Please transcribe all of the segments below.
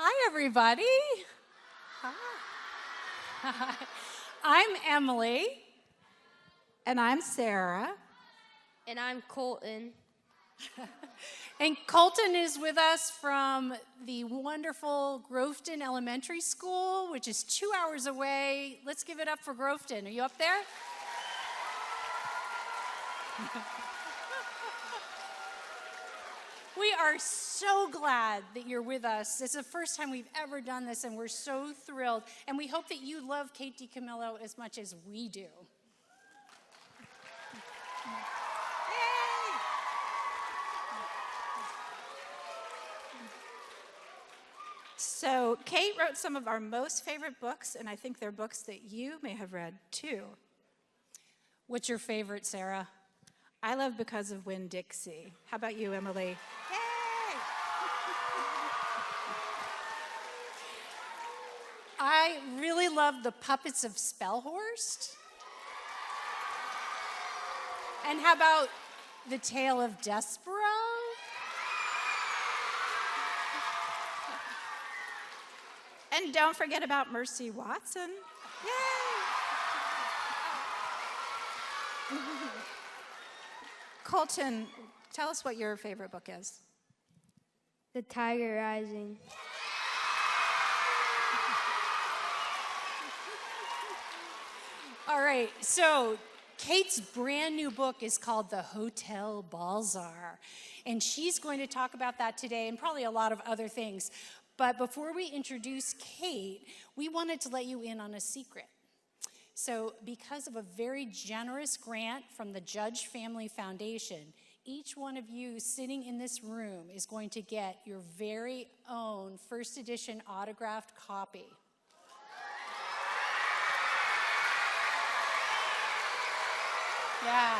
Hi, everybody. Hi. Hi. I'm Emily. And I'm Sarah. And I'm Colton. And Colton is with us from the wonderful Groveton Elementary School, which is 2 hours away. Let's give it up for Groveton. Are you up there? We are so glad that you're with us. It's the first time we've ever done this, and we're so thrilled. And we hope that you love Kate DiCamillo as much as we do. So Kate wrote some of our most favorite books, and I think they're books that you may have read too. What's your favorite, Sarah? I love Because of Winn-Dixie. How about you, Emily? Yay! I really love The Puppets of Spellhorst. And how about The Tale of Despereaux? And don't forget about Mercy Watson. Yay! Colton, tell us what your favorite book is. The Tiger Rising. All right, so Kate's brand new book is called The Hotel Bazaar, and she's going to talk about that today and probably a lot of other things. But before we introduce Kate, we wanted to let you in on a secret. So because of a very generous grant from the Judge Family Foundation, each one of you sitting in this room is going to get your very own first edition autographed copy. Yeah.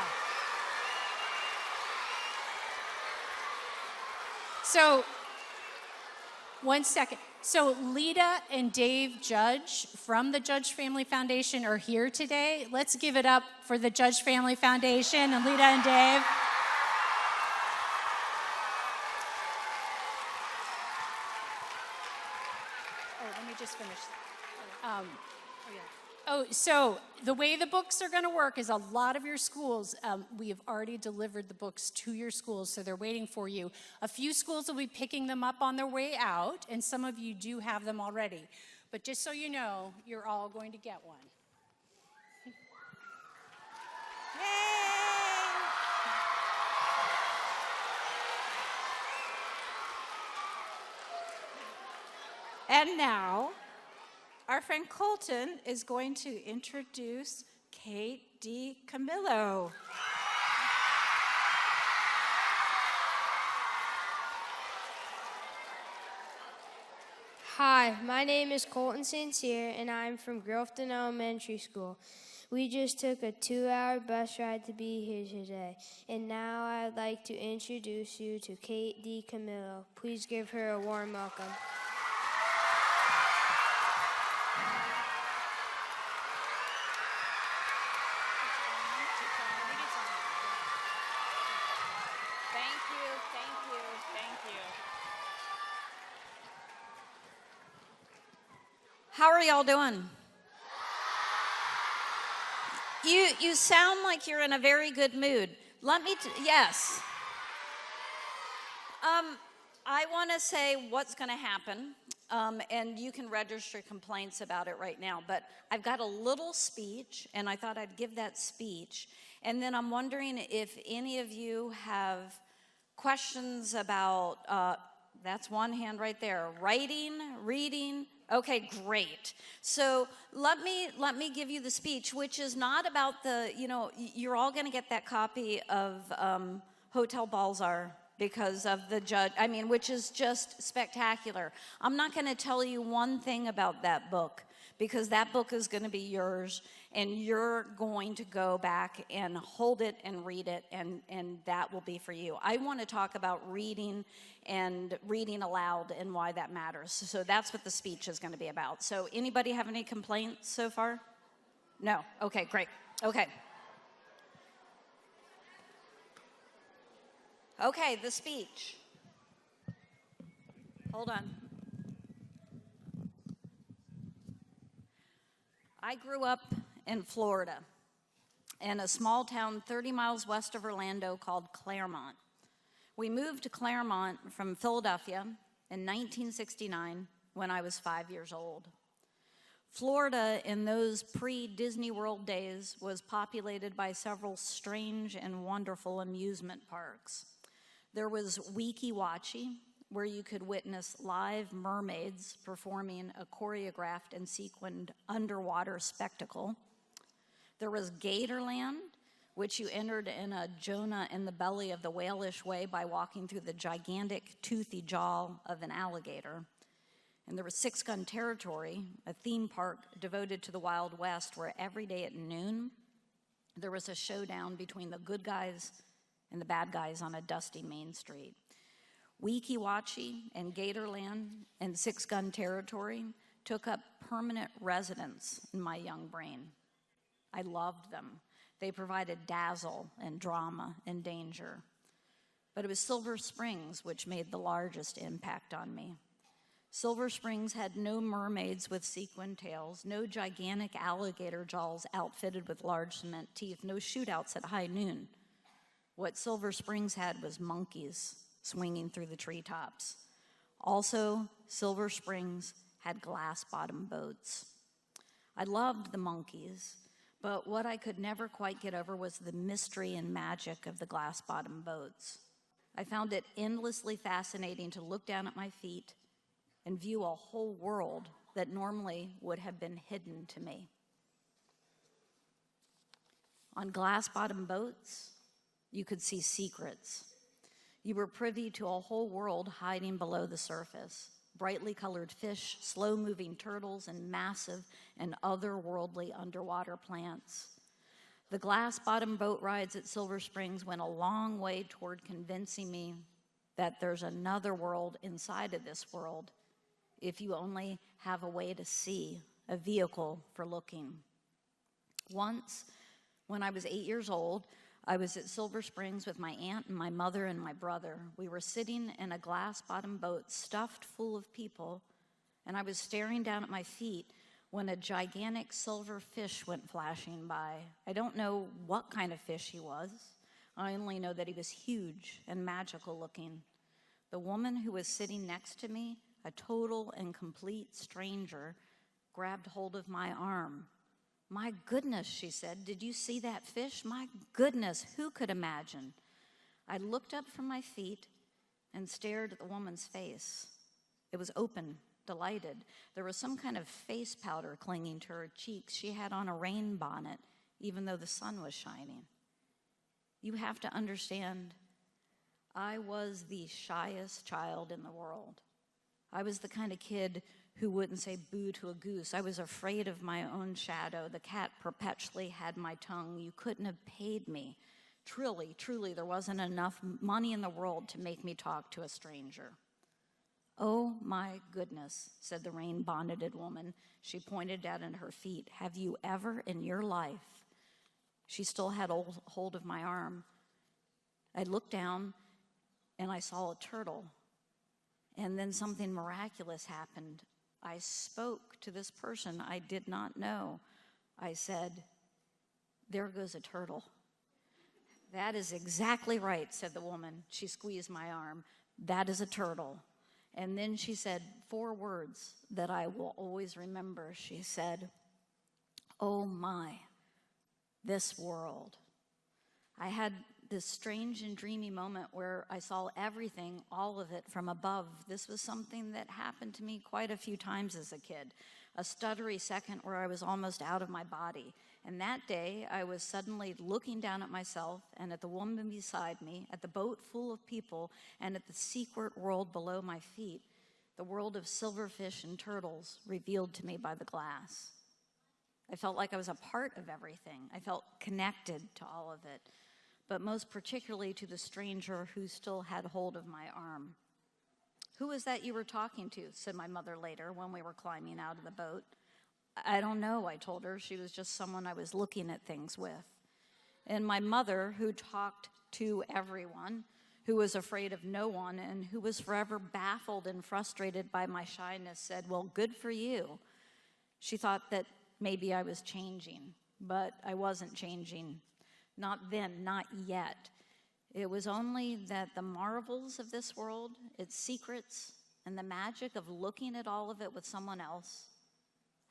So, one second. So Lita and Dave Judge from the Judge Family Foundation are here today. Let's give it up for the Judge Family Foundation and Lita and Dave. Oh, let me just finish. So the way the books are going to work is a lot of your schools, we have already delivered the books to your schools, so they're waiting for you. A few schools will be picking them up on their way out, and some of you do have them already. But just so you know, you're all going to get one. Yay! And now, our friend Colton is going to introduce Kate DiCamillo. Hi, my name is Colton Sincere, and I'm from Groveton Elementary School. We just took a 2-hour bus ride to be here today, and now I'd like to introduce you to Kate DiCamillo. Please give her a warm welcome. How are y'all doing? You sound like you're in a very good mood. Yes. I want to say what's going to happen, and you can register complaints about it right now, but I've got a little speech, and I thought I'd give that speech, and then I'm wondering if any of you have questions about, that's one hand right there, writing, reading. Okay, great. So let me give you the speech, which is not about you're all going to get that copy of Hotel Bazaar because of the judge, which is just spectacular. I'm not going to tell you one thing about that book because that book is going to be yours, and you're going to go back and hold it and read it, and that will be for you. I want to talk about reading and reading aloud and why that matters. So that's what the speech is going to be about. So anybody have any complaints so far? No? Okay, great. Okay. Okay, the speech. Hold on. I grew up in Florida, in a small town 30 miles west of Orlando called Claremont. We moved to Claremont from Philadelphia in 1969 when I was 5 years old. Florida in those pre-Disney World days was populated by several strange and wonderful amusement parks. There was Weeki Wachee, where you could witness live mermaids performing a choreographed and sequined underwater spectacle. There was Gatorland, which you entered in a Jonah in the belly of the whalish way by walking through the gigantic toothy jaw of an alligator. And there was Six Gun Territory, a theme park devoted to the Wild West, where every day at noon there was a showdown between the good guys and the bad guys on a dusty main street. Weeki Wachee and Gatorland and Six Gun Territory took up permanent residence in my young brain. I loved them. They provided dazzle and drama and danger. But it was Silver Springs which made the largest impact on me. Silver Springs had no mermaids with sequin tails, no gigantic alligator jaws outfitted with large cement teeth, no shootouts at high noon. What Silver Springs had was monkeys swinging through the treetops. Also, Silver Springs had glass-bottom boats. I loved the monkeys, but what I could never quite get over was the mystery and magic of the glass-bottom boats. I found it endlessly fascinating to look down at my feet and view a whole world that normally would have been hidden to me. On glass-bottom boats, you could see secrets. You were privy to a whole world hiding below the surface. Brightly colored fish, slow-moving turtles, and massive and otherworldly underwater plants. The glass-bottom boat rides at Silver Springs went a long way toward convincing me that there's another world inside of this world if you only have a way to see, a vehicle for looking. Once, when I was 8 years old, I was at Silver Springs with my aunt and my mother and my brother. We were sitting in a glass-bottom boat stuffed full of people, and I was staring down at my feet when a gigantic silver fish went flashing by. I don't know what kind of fish he was. I only know that he was huge and magical looking. The woman who was sitting next to me, a total and complete stranger, grabbed hold of my arm. "My goodness," she said, "did you see that fish? My goodness, who could imagine?" I looked up from my feet and stared at the woman's face. It was open, delighted. There was some kind of face powder clinging to her cheeks. She had on a rain bonnet, even though the sun was shining. You have to understand, I was the shyest child in the world. I was the kind of kid who wouldn't say boo to a goose. I was afraid of my own shadow. The cat perpetually had my tongue. You couldn't have paid me. Truly, there wasn't enough money in the world to make me talk to a stranger. "Oh my goodness," said the rain-bonneted woman. She pointed down at her feet. "Have you ever in your life?" She still had hold of my arm. I looked down and I saw a turtle. And then something miraculous happened. I spoke to this person I did not know. I said, "There goes a turtle." "That is exactly right," said the woman. She squeezed my arm. "That is a turtle." And then she said 4 words that I will always remember. She said, "Oh my, this world." I had this strange and dreamy moment where I saw everything, all of it, from above. This was something that happened to me quite a few times as a kid. A stuttery second where I was almost out of my body. And that day, I was suddenly looking down at myself and at the woman beside me, at the boat full of people, and at the secret world below my feet, the world of silverfish and turtles revealed to me by the glass. I felt like I was a part of everything. I felt connected to all of it, but most particularly to the stranger who still had hold of my arm. "Who was that you were talking to?" said my mother later when we were climbing out of the boat. "I don't know," I told her. "She was just someone I was looking at things with." And my mother, who talked to everyone, who was afraid of no one, and who was forever baffled and frustrated by my shyness, said, "Well, good for you." She thought that maybe I was changing, but I wasn't changing. Not then, not yet. It was only that the marvels of this world, its secrets, and the magic of looking at all of it with someone else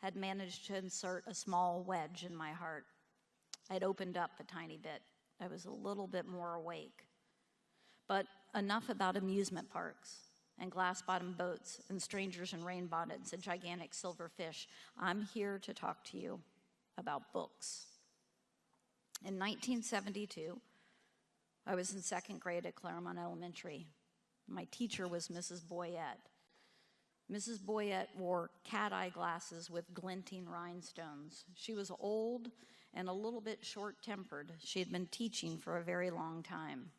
had managed to insert a small wedge in my heart. I'd opened up a tiny bit. I was a little bit more awake. But enough about amusement parks and glass-bottom boats and strangers in rain bonnets and gigantic silver fish. I'm here to talk to you about books. In 1972, I was in second grade at Claremont Elementary. My teacher was Mrs. Boyette. Mrs. Boyette wore cat-eye glasses with glinting rhinestones. She was old and a little bit short-tempered. She had been teaching for a very long time.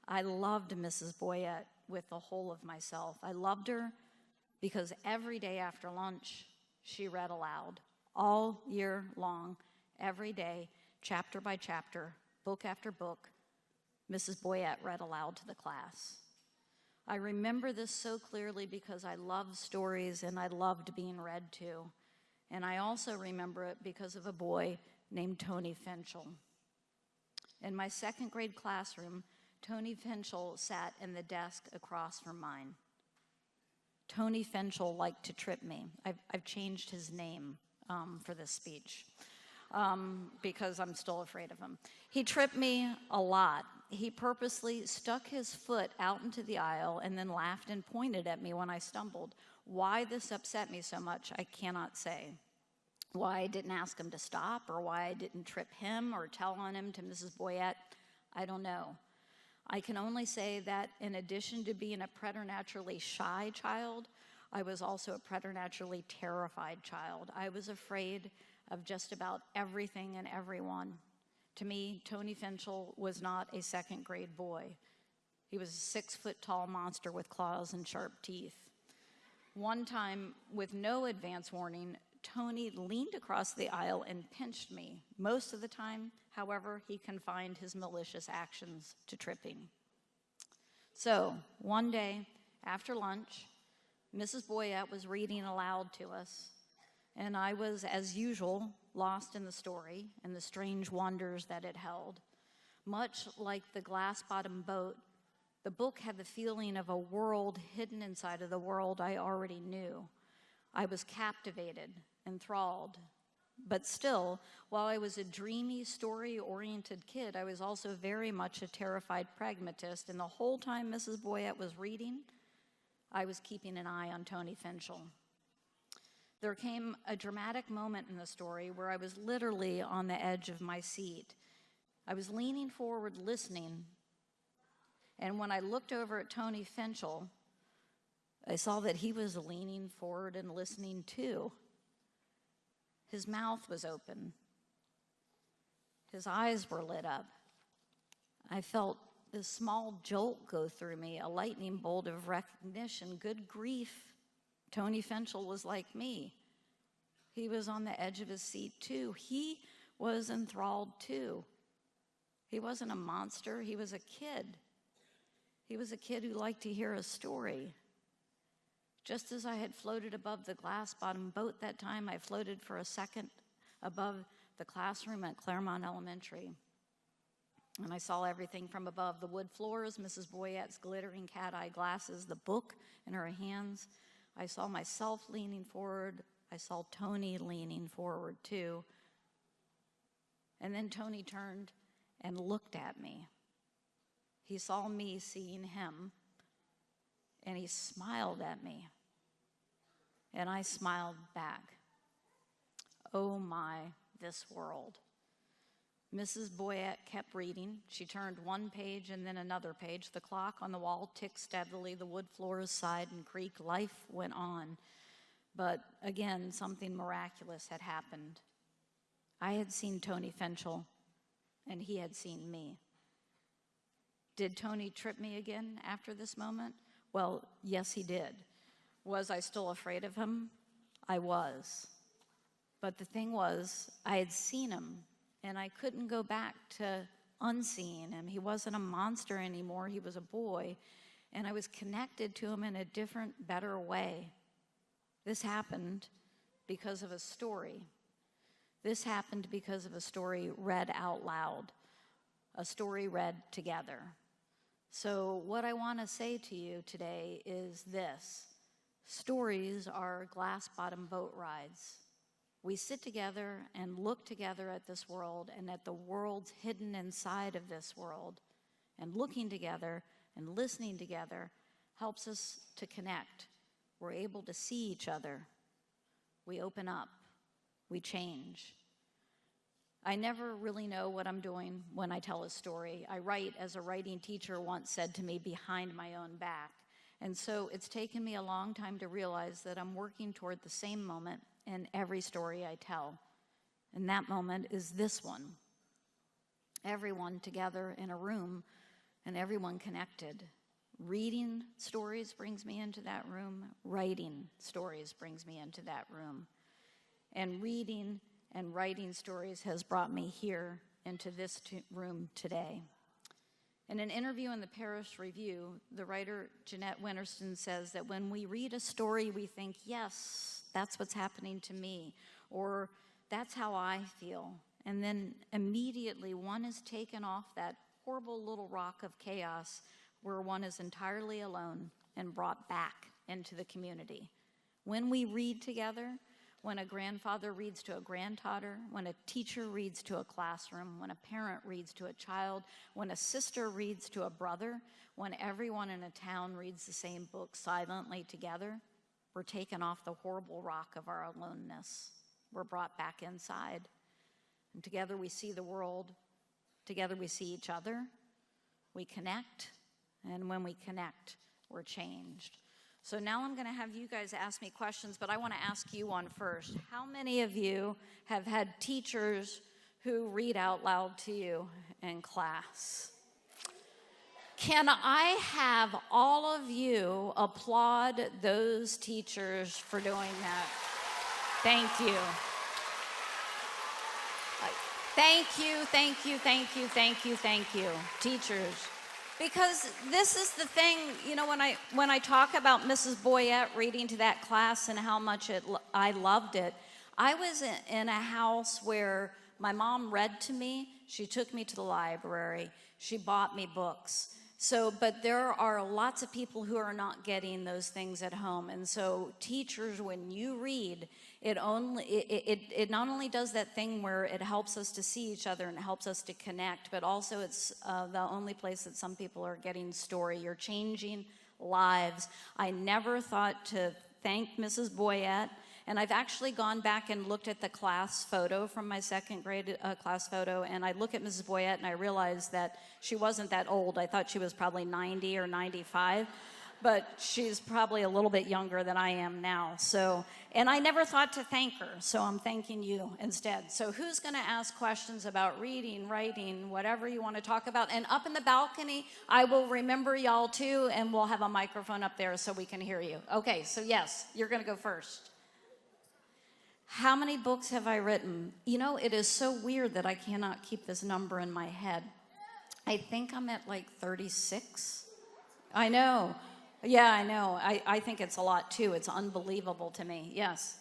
I loved Mrs. Boyette with the whole of myself. I loved her because every day after lunch, she read aloud. All year long, every day, chapter by chapter, book after book, Mrs. Boyette read aloud to the class. I remember this so clearly because I loved stories and I loved being read to. And I also remember it because of a boy named Tony Finchel. In my second grade classroom, Tony Finchel sat in the desk across from mine. Tony Finchel liked to trip me. I've changed his name for this speech because I'm still afraid of him. He tripped me a lot. He purposely stuck his foot out into the aisle and then laughed and pointed at me when I stumbled. Why this upset me so much, I cannot say. Why I didn't ask him to stop or why I didn't trip him or tell on him to Mrs. Boyette, I don't know. I can only say that in addition to being a preternaturally shy child, I was also a preternaturally terrified child. I was afraid of just about everything and everyone. To me, Tony Finchel was not a second grade boy. He was a 6-foot-tall monster with claws and sharp teeth. One time, with no advance warning, Tony leaned across the aisle and pinched me. Most of the time, however, he confined his malicious actions to tripping. So, one day, after lunch, Mrs. Boyette was reading aloud to us, and I was, as usual, lost in the story and the strange wonders that it held. Much like the glass-bottom boat, the book had the feeling of a world hidden inside of the world I already knew. I was captivated, enthralled. But still, while I was a dreamy, story-oriented kid, I was also very much a terrified pragmatist, and the whole time Mrs. Boyette was reading, I was keeping an eye on Tony Finchel. There came a dramatic moment in the story where I was literally on the edge of my seat. I was leaning forward, listening, and when I looked over at Tony Finchel, I saw that he was leaning forward and listening too. His mouth was open. His eyes were lit up. I felt this small jolt go through me, a lightning bolt of recognition. Good grief, Tony Finchel was like me. He was on the edge of his seat too. He was enthralled too. He wasn't a monster, he was a kid. He was a kid who liked to hear a story. Just as I had floated above the glass-bottom boat that time, I floated for a second above the classroom at Claremont Elementary. And I saw everything from above: the wood floors, Mrs. Boyette's glittering cat-eye glasses, the book in her hands. I saw myself leaning forward. I saw Tony leaning forward too. And then Tony turned and looked at me. He saw me seeing him, and he smiled at me. And I smiled back. Oh my, this world. Mrs. Boyette kept reading. She turned one page and then another page. The clock on the wall ticked steadily. The wood floors sighed and creaked. Life went on. But again, something miraculous had happened. I had seen Tony Finchel, and he had seen me. Did Tony trip me again after this moment? Well, yes, he did. Was I still afraid of him? I was. But the thing was, I had seen him, and I couldn't go back to unseeing him. He wasn't a monster anymore. He was a boy, and I was connected to him in a different, better way. This happened because of a story. This happened because of a story read out loud, a story read together. So what I want to say to you today is this. Stories are glass-bottom boat rides. We sit together and look together at this world and at the worlds hidden inside of this world. And looking together and listening together helps us to connect. We're able to see each other. We open up. We change. I never really know what I'm doing when I tell a story. I write, as a writing teacher once said to me, behind my own back. And so it's taken me a long time to realize that I'm working toward the same moment in every story I tell. And that moment is this one. Everyone together in a room and everyone connected. Reading stories brings me into that room. Writing stories brings me into that room. And reading and writing stories has brought me here into this room today. In an interview in the Paris Review, the writer Jeanette Winterston says that when we read a story, we think, yes, that's what's happening to me, or that's how I feel. And then immediately one is taken off that horrible little rock of chaos where one is entirely alone and brought back into the community. When we read together, when a grandfather reads to a granddaughter, when a teacher reads to a classroom, when a parent reads to a child, when a sister reads to a brother, when everyone in a town reads the same book silently together, we're taken off the horrible rock of our aloneness. We're brought back inside. And together we see the world. Together we see each other. We connect. And when we connect, we're changed. So now I'm going to have you guys ask me questions, but I want to ask you one first. How many of you have had teachers who read out loud to you in class? Can I have all of you applaud those teachers for doing that? Thank you. Thank you, thank you, thank you, thank you, thank you, teachers. Because this is the thing, you know, when I talk about Mrs. Boyette reading to that class and how much I loved it, I was in a house where my mom read to me. She took me to the library. She bought me books. But there are lots of people who are not getting those things at home. And so teachers, when you read, it not only does that thing where it helps us to see each other and it helps us to connect, but also it's the only place that some people are getting story. You're changing lives. I never thought to thank Mrs. Boyette. And I've actually gone back and looked at the class photo from my second grade class photo, and I look at Mrs. Boyette and I realized that she wasn't that old. I thought she was probably 90 or 95, but she's probably a little bit younger than I am now. And I never thought to thank her, so I'm thanking you instead. So who's going to ask questions about reading, writing, whatever you want to talk about? And up in the balcony, I will remember y'all too, and we'll have a microphone up there so we can hear you. Okay, so yes, you're going to go first. How many books have I written? You know, it is so weird that I cannot keep this number in my head. I think I'm at like 36. I know. Yeah, I know. I think it's a lot too. It's unbelievable to me. Yes.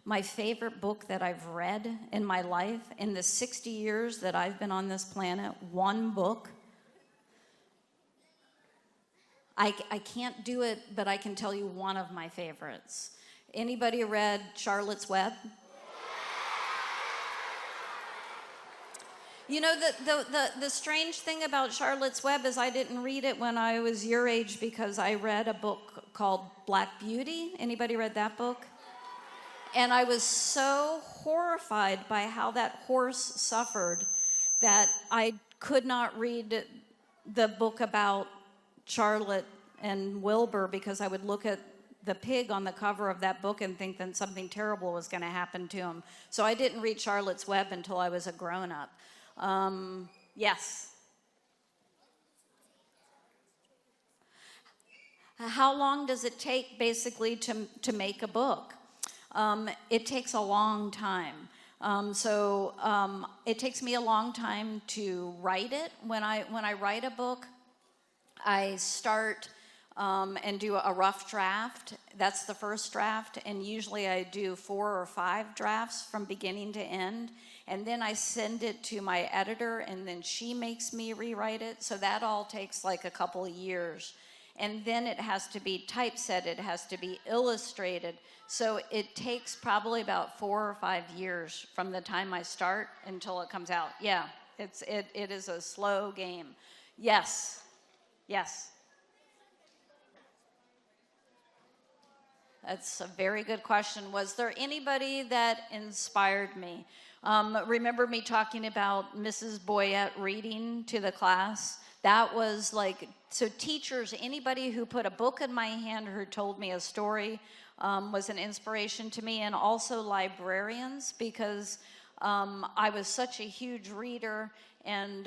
My favorite book that I've read in my life, in the 60 years that I've been on this planet, one book. I can't do it, but I can tell you one of my favorites. Anybody read Charlotte's Web? You know, the strange thing about Charlotte's Web is I didn't read it when I was your age because I read a book called Black Beauty. Anybody read that book? And I was so horrified by how that horse suffered that I could not read the book about Charlotte and Wilbur because I would look at the pig on the cover of that book and think that something terrible was going to happen to him. So I didn't read Charlotte's Web until I was a grown-up. Yes. How long does it take, basically, to make a book? It takes a long time. It takes me a long time to write it. When I write a book, I start and do a rough draft. That's the first draft, and usually I do 4 or 5 drafts from beginning to end, and then I send it to my editor, and then she makes me rewrite it, so that all takes like a couple of years. And then it has to be typeset, it has to be illustrated, so it takes probably about 4 or 5 years from the time I start until it comes out. Yeah, it is a slow game. Yes, yes. That's a very good question. Was there anybody that inspired me? Remember me talking about Mrs. Boyette reading to the class? That was like, so teachers, anybody who put a book in my hand or who told me a story was an inspiration to me, and also librarians, because I was such a huge reader, and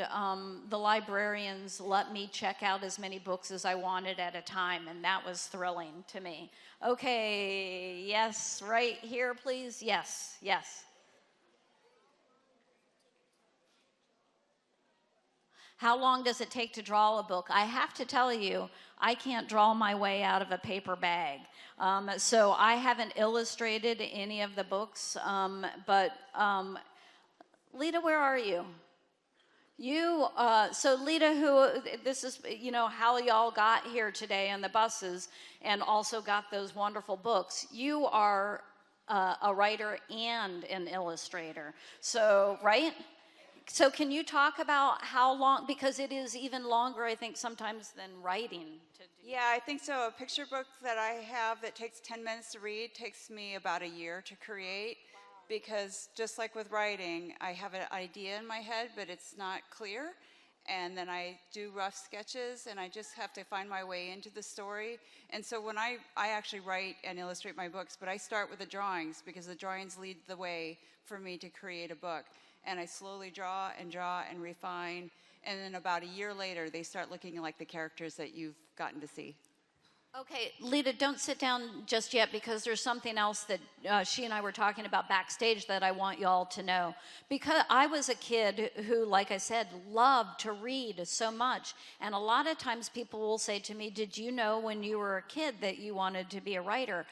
the librarians let me check out as many books as I wanted at a time, and that was thrilling to me. Okay, yes, right here, please. Yes, yes. How long does it take to draw a book? I have to tell you, I can't draw my way out of a paper bag. So I haven't illustrated any of the books, but Lita, where are you? So Lita, this is, how y'all got here today on the buses and also got those wonderful books. You are a writer and an illustrator. So, right? So can you talk about how long, because it is even longer, I think, sometimes than writing to do. Yeah, I think so. A picture book that I have that takes 10 minutes to read takes me about a year to create. Wow. Because just like with writing, I have an idea in my head, but it's not clear. And then I do rough sketches, and I just have to find my way into the story. And so when I actually write and illustrate my books, but I start with the drawings, because the drawings lead the way for me to create a book. And I slowly draw and refine, and then about a year later, they start looking like the characters that you've gotten to see. Okay, Lita, don't sit down just yet, because there's something else that she and I were talking about backstage that I want y'all to know. Because I was a kid who, like I said, loved to read so much. And a lot of times people will say to me, did you know when you were a kid that you wanted to be a writer?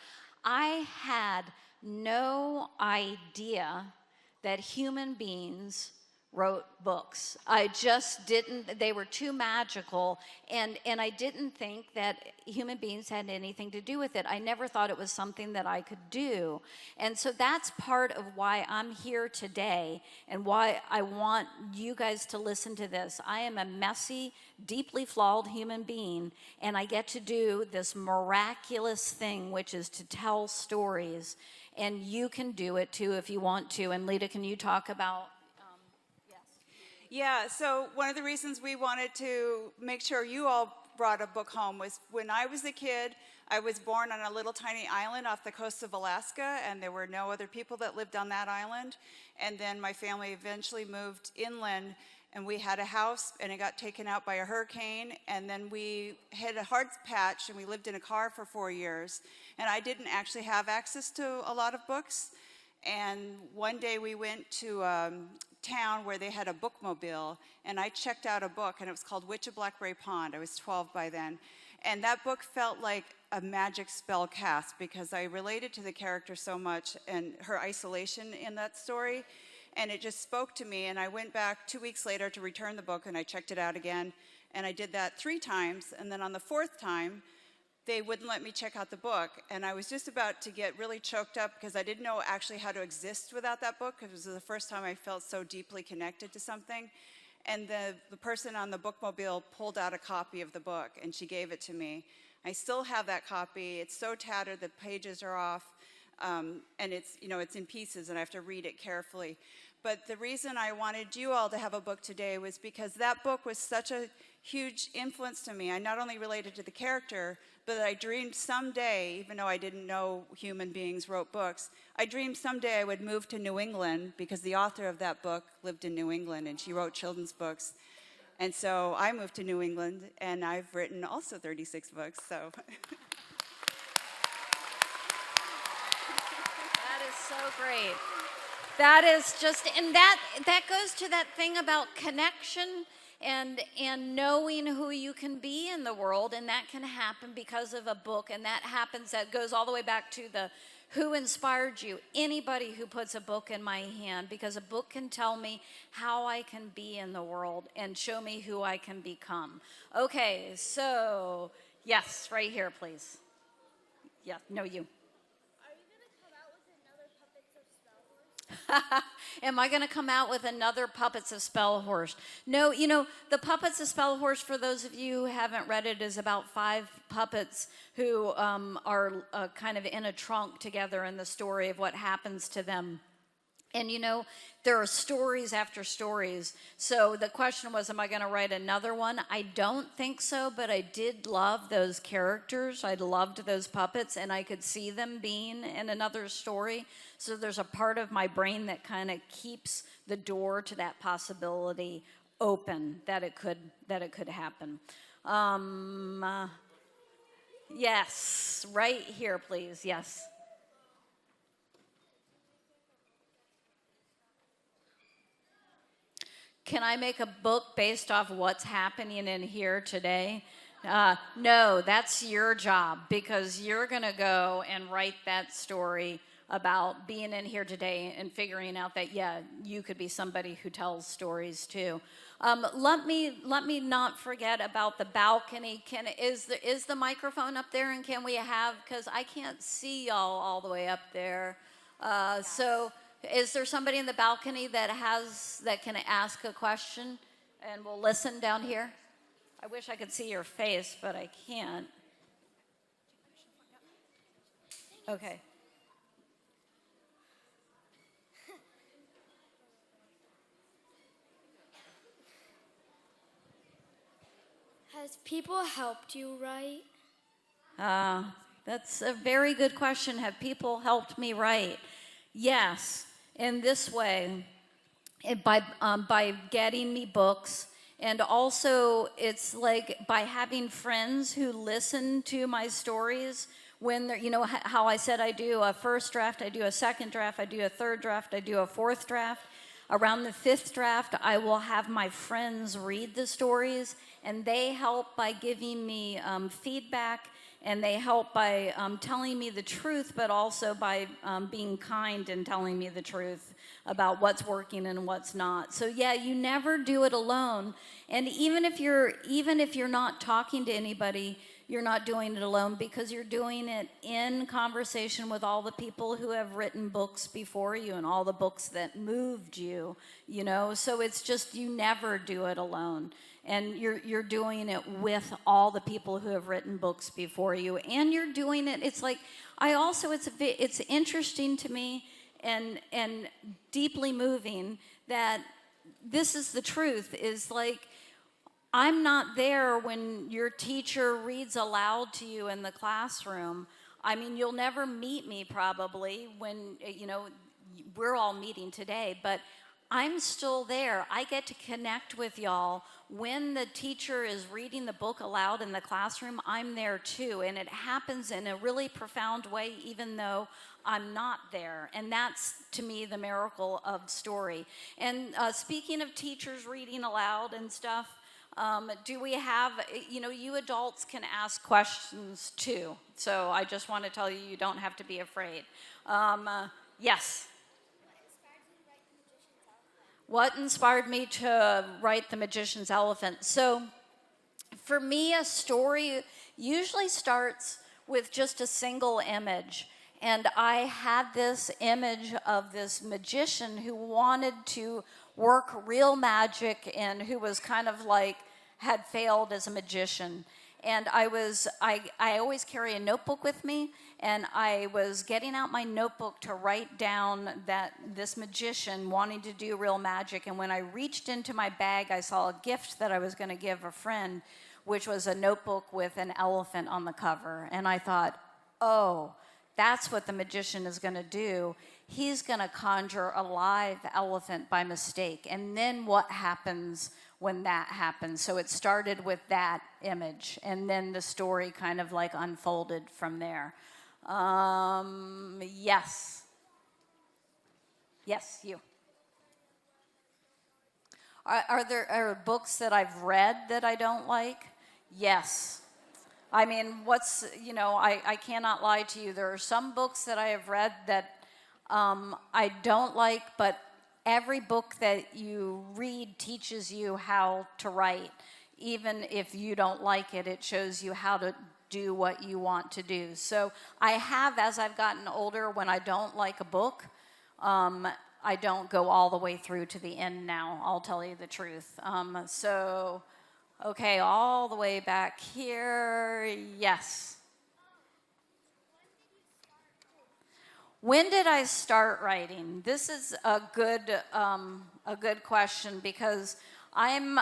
I had no idea that human beings wrote books. I just didn't, they were too magical, and I didn't think that human beings had anything to do with it. I never thought it was something that I could do. And so that's part of why I'm here today and why I want you guys to listen to this. I am a messy, deeply flawed human being, and I get to do this miraculous thing, which is to tell stories. And you can do it too if you want to. And Lita, can you talk about, yes. Yeah, so one of the reasons we wanted to make sure you all brought a book home was when I was a kid, I was born on a little tiny island off the coast of Alaska, and there were no other people that lived on that island. And then my family eventually moved inland, and we had a house, and it got taken out by a hurricane, and then we hit a hard patch, and we lived in a car for 4 years. And I didn't actually have access to a lot of books. And one day we went to a town where they had a bookmobile, and I checked out a book, and it was called Witch of Blackberry Pond. I was 12 by then. And that book felt like a magic spell cast, because I related to the character so much and her isolation in that story. And it just spoke to me, and I went back 2 weeks later to return the book, and I checked it out again. And I did that 3 times, and then on the 4th time, they wouldn't let me check out the book. And I was just about to get really choked up, because I didn't know actually how to exist without that book, because it was the first time I felt so deeply connected to something. And the person on the bookmobile pulled out a copy of the book, and she gave it to me. I still have that copy. It's so tattered, the pages are off, and it's, it's in pieces, and I have to read it carefully. But the reason I wanted you all to have a book today was because that book was such a huge influence to me. I not only related to the character, but I dreamed someday, even though I didn't know human beings wrote books, I dreamed someday I would move to New England, because the author of that book lived in New England, and she wrote children's books. And so I moved to New England, and I've written also 36 books, so. That is so great. That is just, and that goes to that thing about connection and knowing who you can be in the world, and that can happen because of a book, and that goes all the way back to the who inspired you. Anybody who puts a book in my hand, because a book can tell me how I can be in the world and show me who I can become. Okay, so yes, right here, please. Yeah, no, you. Am I going to come out with another Puppets of Spellhorse? No, the Puppets of Spellhorse, for those of you who haven't read it, is about 5 puppets who are kind of in a trunk together in the story of what happens to them. And there are stories after stories. So the question was, am I going to write another one? I don't think so, but I did love those characters. I loved those puppets, and I could see them being in another story. So there's a part of my brain that kind of keeps the door to that possibility open, that it could happen. Yes, right here, please. Yes. Can I make a book based off what's happening in here today? No, that's your job, because you're going to go and write that story about being in here today and figuring out that, yeah, you could be somebody who tells stories too. Let me not forget about the balcony. Is the microphone up there, and can we have, because I can't see y'all all the way up there. So is there somebody in the balcony that can ask a question, and we'll listen down here? I wish I could see your face, but I can't. Okay. Has people helped you write? That's a very good question. Have people helped me write? Yes, in this way, by getting me books, and also it's like by having friends who listen to my stories when they're, how I said I do a first draft, I do a second draft, I do a third draft, I do a fourth draft. Around the 5th draft, I will have my friends read the stories, and they help by giving me feedback, and they help by telling me the truth, but also by being kind and telling me the truth about what's working and what's not. So yeah, you never do it alone. And even if you're not talking to anybody, you're not doing it alone, because you're doing it in conversation with all the people who have written books before you and all the books that moved you, So it's just, you never do it alone. And you're doing it with all the people who have written books before you. And you're doing it, it's like, it's interesting to me and deeply moving that this is the truth, is like, I'm not there when your teacher reads aloud to you in the classroom. I mean, you'll never meet me probably when, we're all meeting today, but I'm still there. I get to connect with y'all. When the teacher is reading the book aloud in the classroom, I'm there too. And it happens in a really profound way, even though I'm not there. And that's, to me, the miracle of story. And speaking of teachers reading aloud and stuff, do we have, you adults can ask questions too. So I just want to tell you, you don't have to be afraid. Yes. What inspired me to write The Magician's Elephant? So for me, a story usually starts with just a single image. And I had this image of this magician who wanted to work real magic and who was kind of like had failed as a magician. And I always carry a notebook with me, and I was getting out my notebook to write down that this magician wanting to do real magic. And when I reached into my bag, I saw a gift that I was going to give a friend, which was a notebook with an elephant on the cover. And I thought, oh, that's what the magician is going to do. He's going to conjure a live elephant by mistake. And then what happens when that happens? So it started with that image, and then the story kind of like unfolded from there. Yes. Yes, you. Are there books that I've read that I don't like? Yes. I mean, I cannot lie to you. There are some books that I have read that I don't like, but every book that you read teaches you how to write. Even if you don't like it, it shows you how to do what you want to do. So I have, as I've gotten older, when I don't like a book, I don't go all the way through to the end now, I'll tell you the truth. Okay, all the way back here, yes. When did I start writing? This is a good question because I'm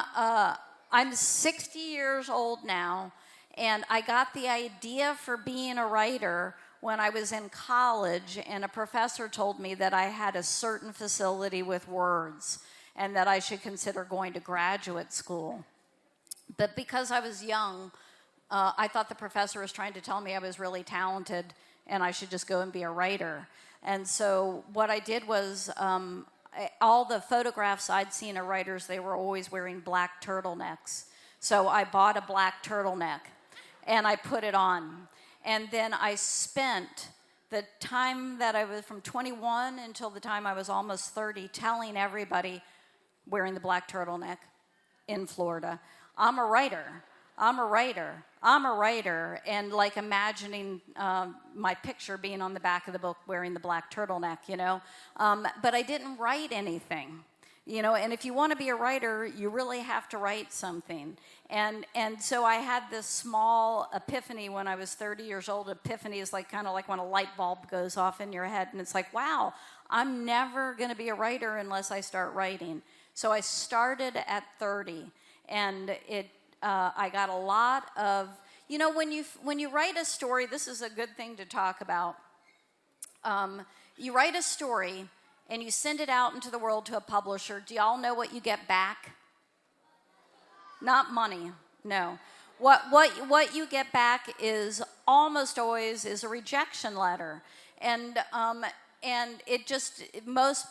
60 years old now, and I got the idea for being a writer when I was in college, and a professor told me that I had a certain facility with words and that I should consider going to graduate school. But because I was young, I thought the professor was trying to tell me I was really talented and I should just go and be a writer. And so what I did was all the photographs I'd seen of writers, they were always wearing black turtlenecks. So I bought a black turtleneck and I put it on. And then I spent the time that I was from 21 until the time I was almost 30 telling everybody wearing the black turtleneck in Florida, I'm a writer, I'm a writer, I'm a writer, and like imagining my picture being on the back of the book wearing the black turtleneck, but I didn't write anything, and if you want to be a writer, you really have to write something. And so I had this small epiphany when I was 30 years old. Epiphany is kind of like when a light bulb goes off in your head, and it's like, wow, I'm never going to be a writer unless I start writing. So I started at 30, and I got a lot of, when you write a story, this is a good thing to talk about. You write a story, and you send it out into the world to a publisher. Do y'all know what you get back? Not money, no. What you get back is almost always is a rejection letter, and it just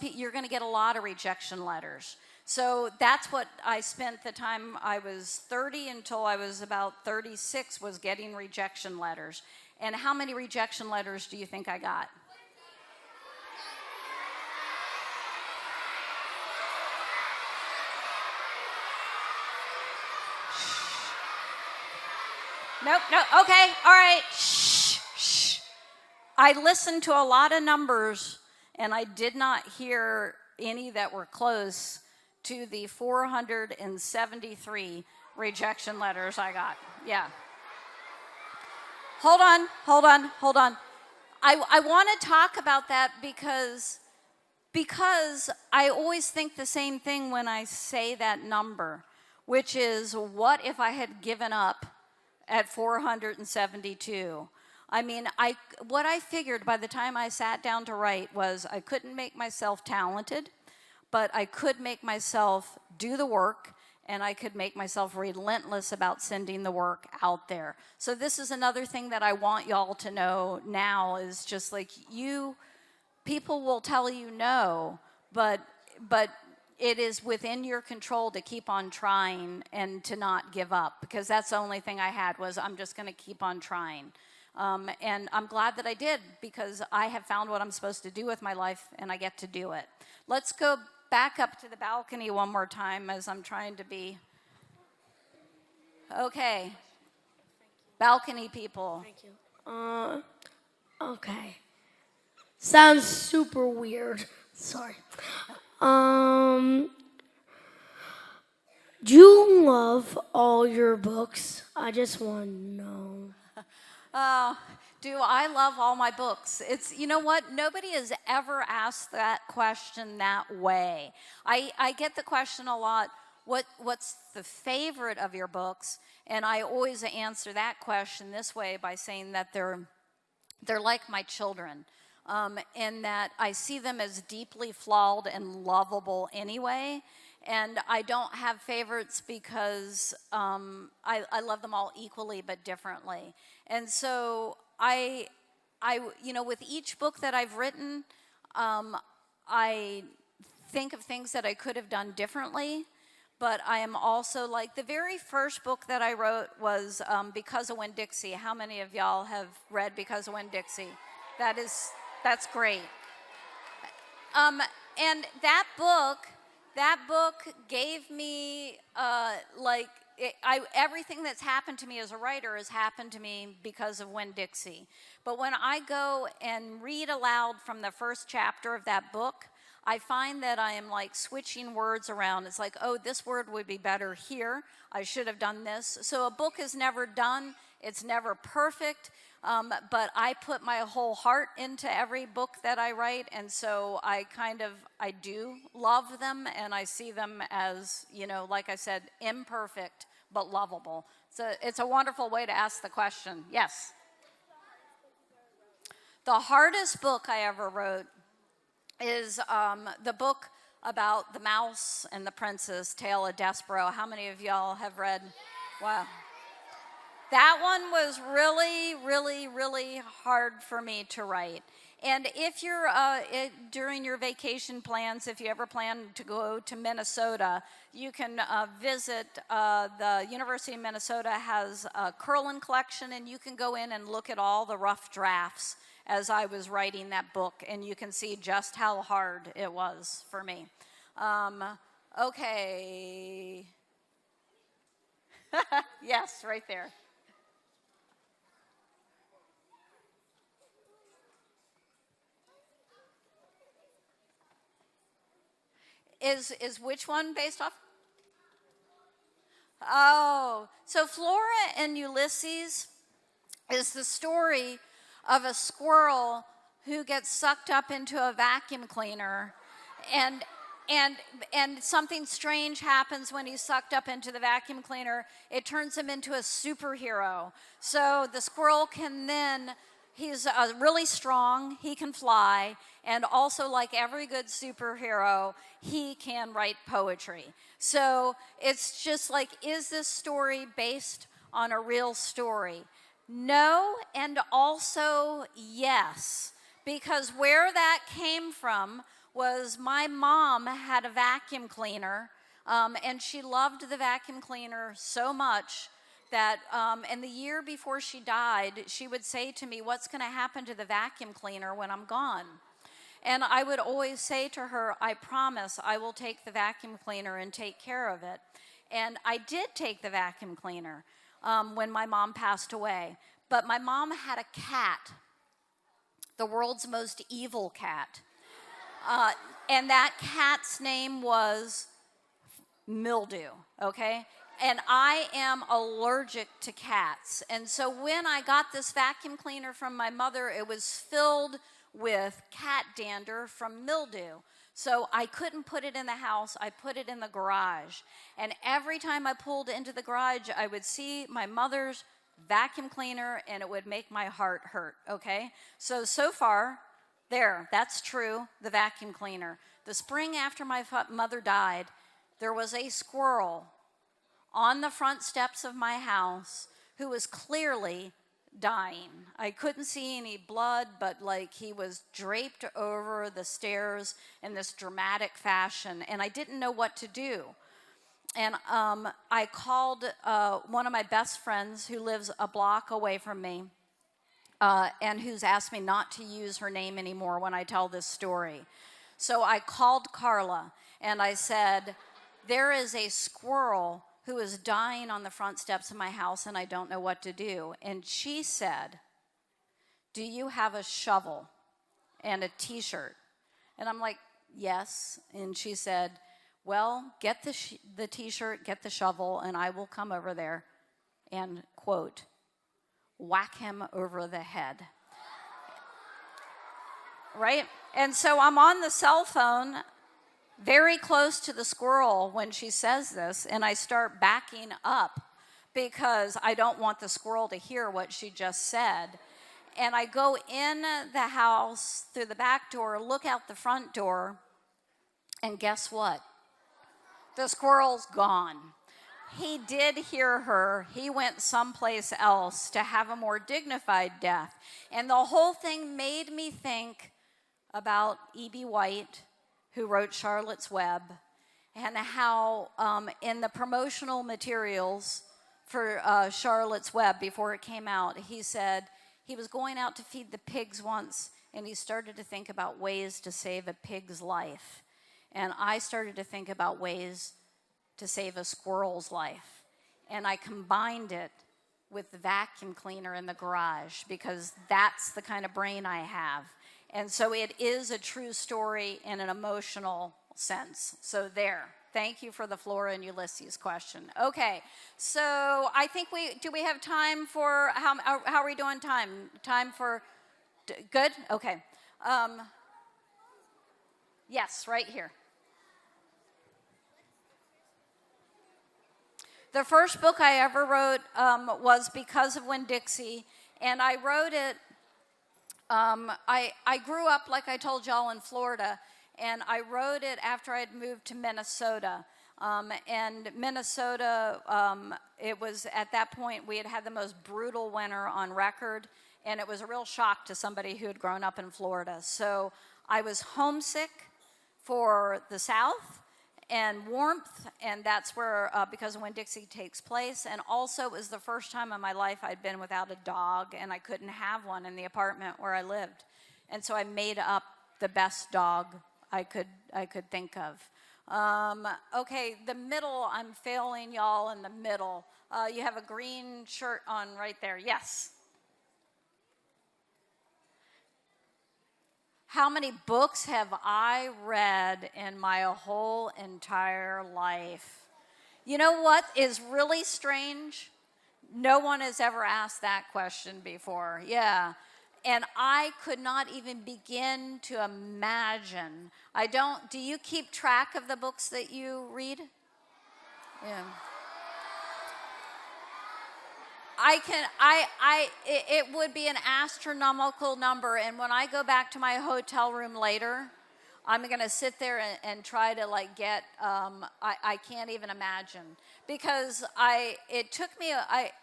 you're going to get a lot of rejection letters. So that's what I spent the time I was 30 until I was about 36 was getting rejection letters. And how many rejection letters do you think I got? Nope, okay, all right, shh. I listened to a lot of numbers, and I did not hear any that were close to the 473 rejection letters I got. Yeah. Hold on. I want to talk about that because I always think the same thing when I say that number, which is, what if I had given up at 472? I mean, what I figured by the time I sat down to write was I couldn't make myself talented, but I could make myself do the work, and I could make myself relentless about sending the work out there. So this is another thing that I want y'all to know now is just like people will tell you no, but it is within your control to keep on trying and to not give up, because that's the only thing I had was I'm just going to keep on trying. And I'm glad that I did, because I have found what I'm supposed to do with my life, and I get to do it. Let's go back up to the balcony one more time as I'm trying to be. Okay. Balcony people. Thank you. Okay. Sounds super weird. Sorry. Do you love all your books? I just want to know. Do I love all my books? You know what? Nobody has ever asked that question that way. I get the question a lot, what's the favorite of your books? And I always answer that question this way by saying that they're like my children, and that I see them as deeply flawed and lovable anyway. And I don't have favorites because I love them all equally but differently. And so I with each book that I've written, I think of things that I could have done differently, but I am also like, the very first book that I wrote was Because of Winn-Dixie. How many of y'all have read Because of Winn-Dixie? That's great. And that book gave me everything that's happened to me as a writer has happened to me because of Winn-Dixie. But when I go and read aloud from the first chapter of that book, I find that I am like switching words around. It's like, oh, this word would be better here. I should have done this. So a book is never done. It's never perfect. But I put my whole heart into every book that I write. And so I do love them. And I see them as, like I said, imperfect, but lovable. So it's a wonderful way to ask the question. Yes. The hardest book I ever wrote is the book about the mouse and the princess, Tale of Despereaux. How many of y'all have read? Wow. That one was really, really, really hard for me to write. And if you're, during your vacation plans, if you ever plan to go to Minnesota, you can visit the University of Minnesota has a Curlin collection, and you can go in and look at all the rough drafts as I was writing that book, and you can see just how hard it was for me. Okay. Yes, right there. Is which one based off? Oh, so Flora and Ulysses is the story of a squirrel who gets sucked up into a vacuum cleaner, and something strange happens when he's sucked up into the vacuum cleaner. It turns him into a superhero. So the squirrel can then, he's really strong, he can fly, and also, like every good superhero, he can write poetry. So it's just like, is this story based on a real story? No, and also yes, because where that came from was my mom had a vacuum cleaner, and she loved the vacuum cleaner so much that, and the year before she died, she would say to me, what's going to happen to the vacuum cleaner when I'm gone? And I would always say to her, I promise I will take the vacuum cleaner and take care of it. And I did take the vacuum cleaner when my mom passed away. But my mom had a cat, the world's most evil cat. And that cat's name was Mildew, okay? And I am allergic to cats. And so when I got this vacuum cleaner from my mother, it was filled with cat dander from mildew. So I couldn't put it in the house, I put it in the garage. And every time I pulled into the garage, I would see my mother's vacuum cleaner, and it would make my heart hurt, okay? So far, that's true, the vacuum cleaner. The spring after my mother died, there was a squirrel on the front steps of my house who was clearly dying. I couldn't see any blood, but like he was draped over the stairs in this dramatic fashion, and I didn't know what to do. And I called one of my best friends who lives a block away from me, and who's asked me not to use her name anymore when I tell this story. So I called Carla, and I said, there is a squirrel who is dying on the front steps of my house, and I don't know what to do. And she said, do you have a shovel and a T-shirt? And I'm like, yes. And she said, well, get the T-shirt, get the shovel, and I will come over there and, quote, whack him over the head. Right? And so I'm on the cell phone very close to the squirrel when she says this, and I start backing up because I don't want the squirrel to hear what she just said. And I go in the house through the back door, look out the front door, and guess what? The squirrel's gone. He did hear her. He went someplace else to have a more dignified death. And the whole thing made me think about E.B. White, who wrote Charlotte's Web, and how in the promotional materials for Charlotte's Web before it came out, he said he was going out to feed the pigs once, and he started to think about ways to save a pig's life. And I started to think about ways to save a squirrel's life. And I combined it with the vacuum cleaner in the garage because that's the kind of brain I have. And so it is a true story in an emotional sense. So there. Thank you for the Flora and Ulysses question. Okay, so I think do we have time for, how are we doing time? Time for, good? Okay. Yes, right here. The first book I ever wrote was Because of Winn-Dixie, and I wrote it, I grew up, like I told y'all, in Florida, and I wrote it after I'd moved to Minnesota. And Minnesota, it was at that point, we had had the most brutal winter on record, and it was a real shock to somebody who had grown up in Florida. So I was homesick for the South and warmth, and that's where Because of Winn-Dixie takes place. And also, it was the first time in my life I'd been without a dog, and I couldn't have one in the apartment where I lived. And so I made up the best dog I could think of. Okay, the middle, I'm failing y'all in the middle. You have a green shirt on right there. Yes. How many books have I read in my whole entire life? You know what is really strange? No one has ever asked that question before. Yeah. And I could not even begin to imagine. Do you keep track of the books that you read? Yeah. It would be an astronomical number, and when I go back to my hotel room later, I'm going to sit there and try to get, I can't even imagine. Because it took me,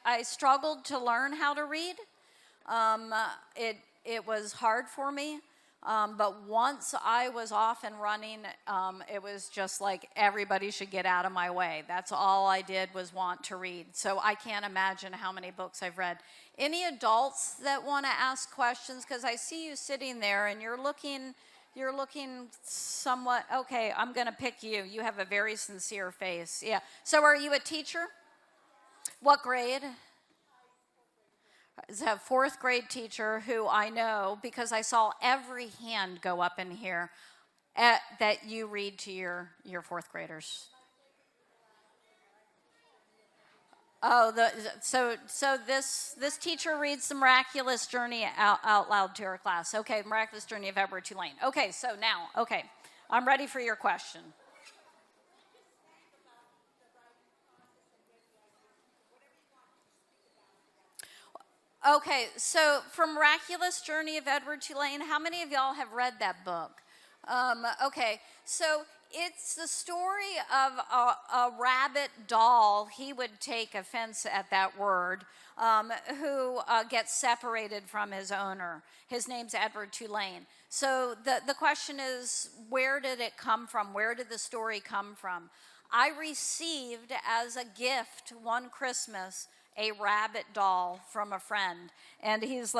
I struggled to learn how to read. It was hard for me, but once I was off and running, it was just like everybody should get out of my way. That's all I did was want to read. So I can't imagine how many books I've read. Any adults that want to ask questions? Because I see you sitting there and you're looking somewhat, okay, I'm going to pick you. You have a very sincere face. Yeah. So are you a teacher? What grade? Is a fourth grade teacher who I know because I saw every hand go up in here that you read to your fourth graders. Oh, so this teacher reads The Miraculous Journey out loud to her class. Okay, Miraculous Journey of Edward Tulane. Okay, so now, okay, I'm ready for your question. Okay, so from Miraculous Journey of Edward Tulane, how many of y'all have read that book? Okay, so it's the story of a rabbit doll, he would take offense at that word, who gets separated from his owner. His name's Edward Tulane. So the question is, where did it come from? Where did the story come from? I received as a gift one Christmas a rabbit doll from a friend. And he's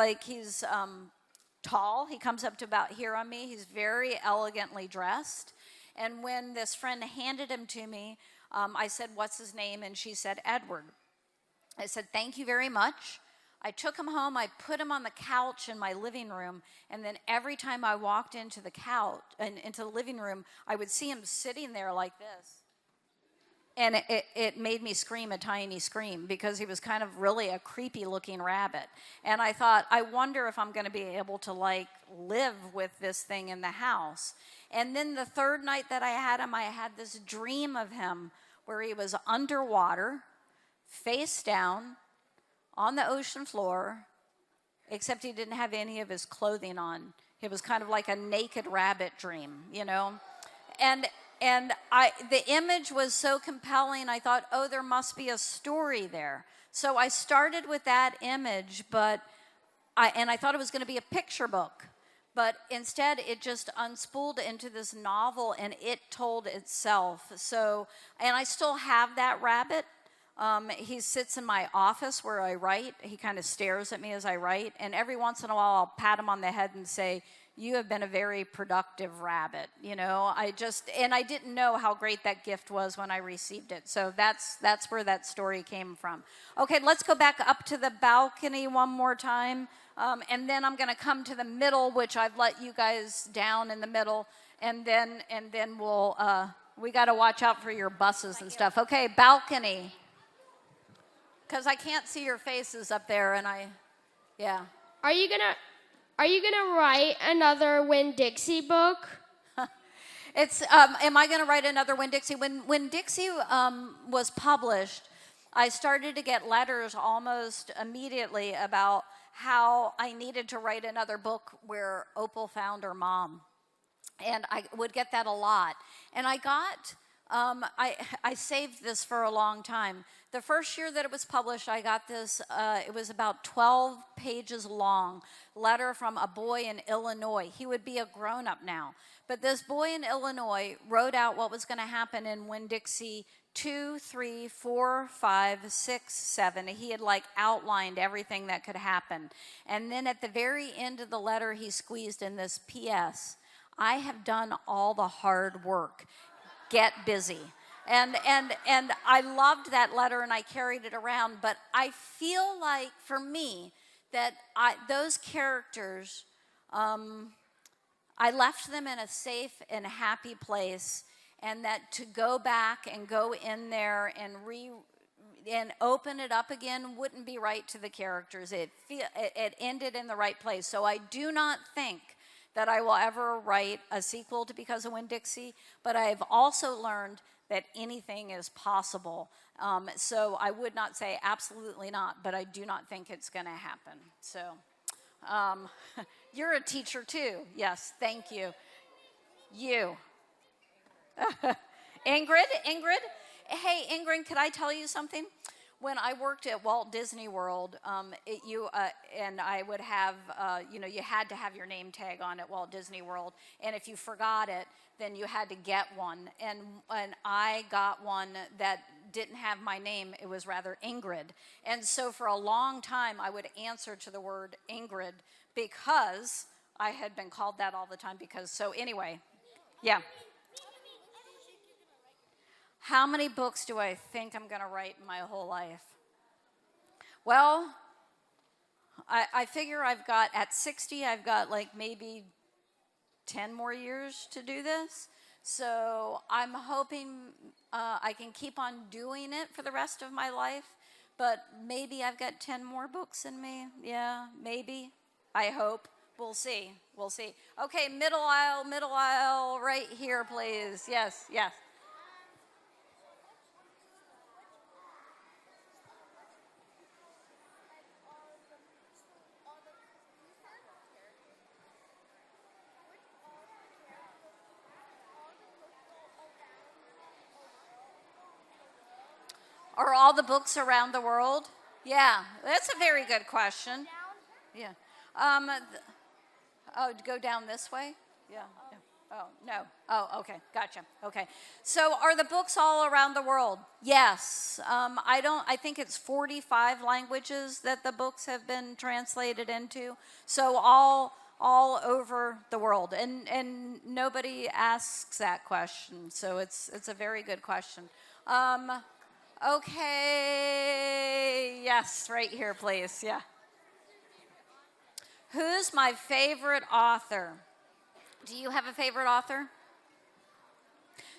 tall. He comes up to about here on me. He's very elegantly dressed. And when this friend handed him to me, I said, "What's his name?" And she said, "Edward." I said, "Thank you very much." I took him home. I put him on the couch in my living room. And then every time I walked into the couch and into the living room, I would see him sitting there like this. And it made me scream a tiny scream because he was kind of really a creepy looking rabbit. And I thought, I wonder if I'm going to be able to live with this thing in the house. And then the third night that I had him, I had this dream of him where he was underwater, face down, on the ocean floor, except he didn't have any of his clothing on. It was kind of like a naked rabbit dream, you know? And the image was so compelling, I thought, oh, there must be a story there. So I started with that image, I thought it was going to be a picture book. but instead it just unspooled into this novel, and it told itself. So, and I still have that rabbit. He sits in my office where I write. He kind of stares at me as I write, and every once in a while I'll pat him on the head and say, "You have been a very productive rabbit." You know, I didn't know how great that gift was when I received it. So that's where that story came from. Okay, let's go back up to the balcony one more time. And then I'm going to come to the middle, which I've let you guys down in the middle, and then we got to watch out for your buses and stuff. Okay, balcony, because I can't see your faces up there, and yeah. Are you gonna write another Winn-Dixie book? It's am I going to write another Winn-Dixie? When Dixie was published, I started to get letters almost immediately about how I needed to write another book where Opal found her mom. And I would get that a lot. And I got, I saved this for a long time. The first year that it was published, I got this, it was about 12 pages long, letter from a boy in Illinois. He would be a grown-up now. But this boy in Illinois wrote out what was going to happen in Winn-Dixie 2, 3, 4, 5, 6, 7. He had like outlined everything that could happen. And then at the very end of the letter, he squeezed in this P.S. I have done all the hard work. Get busy. And I loved that letter, and I carried it around. But I feel like, for me, that those characters, I left them in a safe and happy place. And that to go back and go in there and open it up again wouldn't be right to the characters. It ended in the right place. So I do not think that I will ever write a sequel to Because of Winn-Dixie, but I've also learned that anything is possible. So I would not say absolutely not, but I do not think it's going to happen. So you're a teacher too. Yes, thank you. You. Ingrid, hey Ingrid, could I tell you something? When I worked at Walt Disney World, and I would have, you had to have your name tag on at Walt Disney World, and if you forgot it, then you had to get one. And I got one that didn't have my name; it was rather Ingrid. And so for a long time, I would answer to the word Ingrid because I had been called that all the time. So anyway, yeah. How many books do I think I'm going to write in my whole life? Well, I figure at 60, I've got like maybe 10 more years to do this. So I'm hoping I can keep on doing it for the rest of my life. But maybe I've got 10 more books in me. Yeah, maybe. I hope. We'll see. Okay, middle aisle, right here, please. Yes. Are all the books around the world? Yeah, that's a very good question. Yeah. Go down this way? Yeah. Oh, no. Oh, okay. Gotcha. Okay. So are the books all around the world? Yes. I think it's 45 languages that the books have been translated into. So all over the world. And nobody asks that question. So it's a very good question. Okay. Yes, right here, please. Yeah. Who's my favorite author? Do you have a favorite author?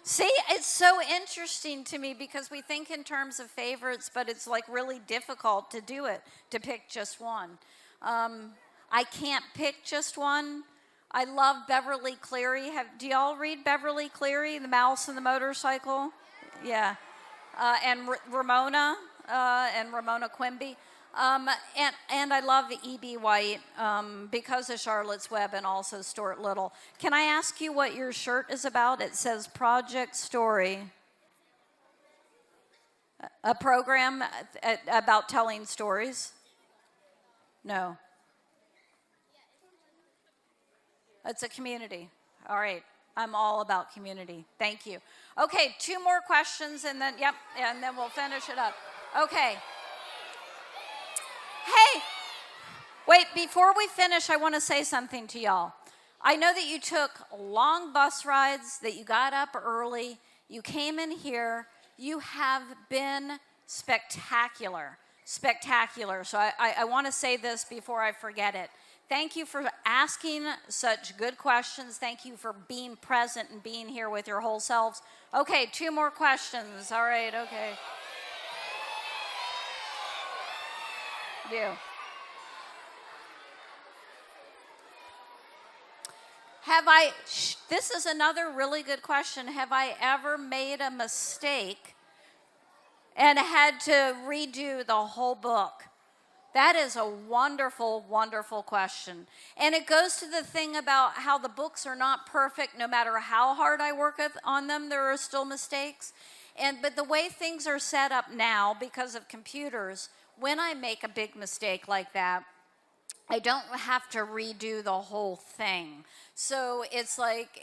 See, it's so interesting to me because we think in terms of favorites, but it's like really difficult to do it, to pick just one. I can't pick just one. I love Beverly Cleary. Do y'all read Beverly Cleary, The Mouse and the Motorcycle? Yeah. And Ramona Quimby. And I love E.B. White because of Charlotte's Web and also Stuart Little. Can I ask you what your shirt is about? It says Project Story. A program about telling stories? No. It's a community. All right. I'm all about community. Thank you. Okay, 2 more questions and then, yep, and then we'll finish it up. Okay. Hey, wait, before we finish, I want to say something to y'all. I know that you took long bus rides, that you got up early, you came in here, you have been spectacular. Spectacular. So I want to say this before I forget it. Thank you for asking such good questions. Thank you for being present and being here with your whole selves. Okay, 2 more questions. All right, okay. You. This is another really good question. Have I ever made a mistake and had to redo the whole book? That is a wonderful, wonderful question. And it goes to the thing about how the books are not perfect. No matter how hard I work on them, there are still mistakes. But the way things are set up now because of computers, when I make a big mistake like that, I don't have to redo the whole thing. So it's like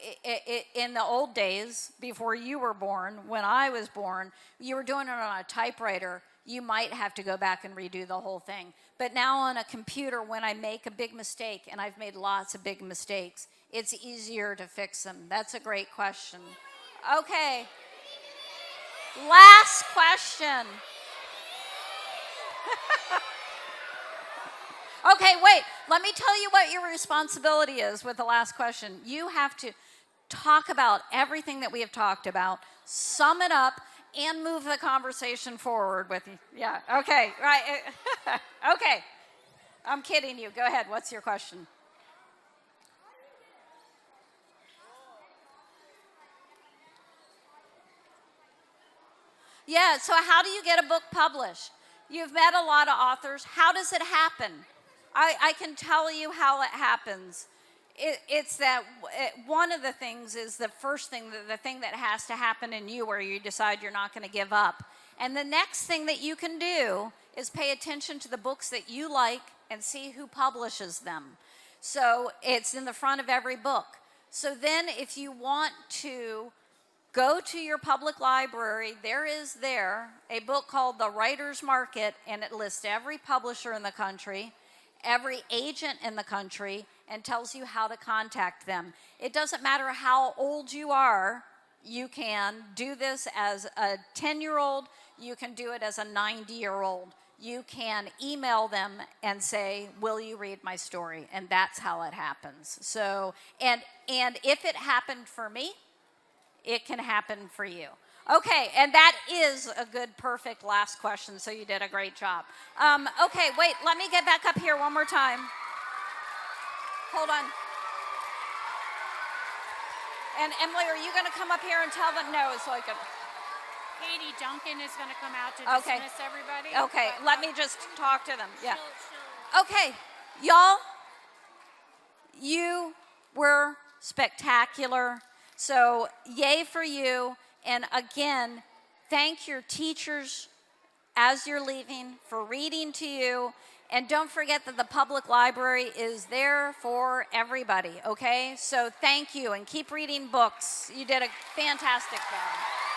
in the old days, before you were born, when I was born, you were doing it on a typewriter. You might have to go back and redo the whole thing. But now on a computer, when I make a big mistake, and I've made lots of big mistakes, it's easier to fix them. That's a great question. Okay. Last question. Okay, wait. Let me tell you what your responsibility is with the last question. You have to talk about everything that we have talked about, sum it up, and move the conversation forward with you. Yeah, okay, right. Okay, I'm kidding you. Go ahead. What's your question? Yeah, so how do you get a book published? You've met a lot of authors. How does it happen? I can tell you how it happens. It's that one of the things is the first thing, the thing that has to happen in you where you decide you're not going to give up. And the next thing that you can do is pay attention to the books that you like and see who publishes them. So it's in the front of every book. So then if you want to go to your public library, there is a book called The Writer's Market, and it lists every publisher in the country, every agent in the country, and tells you how to contact them. It doesn't matter how old you are, you can do this as a 10-year-old, you can do it as a 90-year-old. You can email them and say, will you read my story? And that's how it happens. So, and if it happened for me, it can happen for you. Okay, and that is a good, perfect last question, so you did a great job. Okay, wait, let me get back up here one more time. Hold on. And Emily, are you going to come up here and tell them? No, so I can. Katie Duncan is going to come out to dismiss everybody. Okay, let me just talk to them. Yeah. Okay, y'all, you were spectacular. So, yay for you. And again, thank your teachers as you're leaving for reading to you. And don't forget that the public library is there for everybody, okay? So thank you, and keep reading books. You did a fantastic job.